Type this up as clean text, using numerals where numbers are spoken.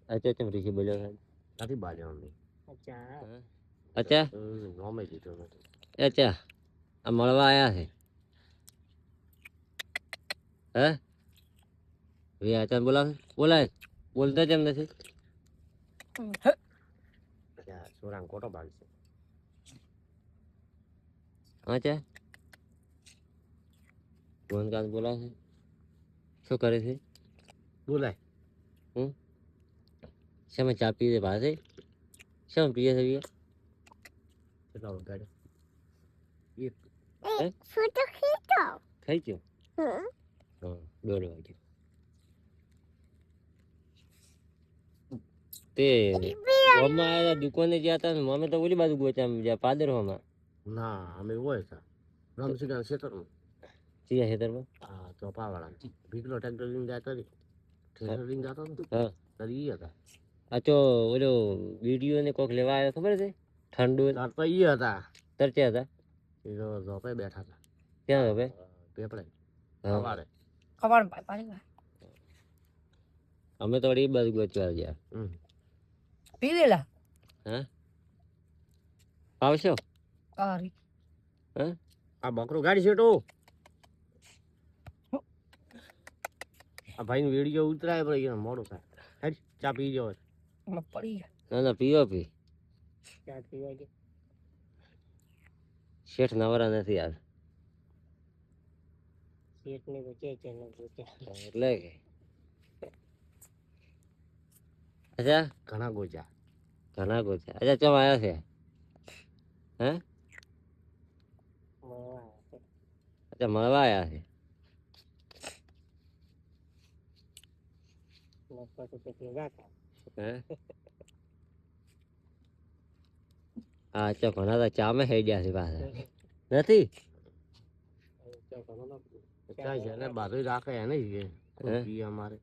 अच्छा तुम ऋषि बोलो નથી બાલ્યો અમને अच्छा નોમે દીધો નથી अच्छा अब મળવા આયા છે હે વે આચાર બોલાવે બોલાય બોલતા કેમ નથી સોરાંગ કોટો ભાગ છે અચ્છા મોહનકાંત બોલાવે શું કરે છે બોલાય શેમાં ચા પીએ ભાતે શેમ પીએ છે કેટલા વગાડે ફોટો ખીચો થઈ ગયો હા 2 વાગે તે મમ્મા આયા દુકાને ગયા હતા ને મમ્મી તો ઓલી બાજુ ગોચામ જ્યાં પાદરમાં ના અમે હોય હતા રમસીગા ક્ષેત્રમાં ચિયા ખેતરમાં હા ચોપાવાળા ભીગલો ટ્રેક્ટર લઈને જતો ઠેસર લઈને જતો હા તરી હતા આ તો ઓલો વિડીયો ને કોક લેવા આવ્યો ખબર છે ઠંડુ તાર તો ઈ હતા તરચ્યા હતા એ તો ઝોપે બેઠા હતા ક્યાં હવે પેપડે હા સવારે ખબર પાણી અમે તો વળી એ બાજુ ગોચવા ગયા પી લેલા હા આવશો કારી હા આ બકરો ગાડી છે તો આ ભાઈનો વિડીયો ઉતરાય પણ એ મોડું થાય હેડ ચા પી જાવ પડી ના ના પીવો પી ચા પીવા કે શેઠ નવરા નથી યાર શેઠ ને તો કે એટલે કે અચ્છા ઘણા ગોજા ઘણા ગોચા અચ્છા ચમ આવ્યા છે હે અચ્છા મળવા આવ્યા છે હે હા અચ્છા ઘણા તો ચા માં હેડ્યા છે પાછા નથી ચા છે ને બાજુ રાખે એને જ કે હે? પીએ અમારે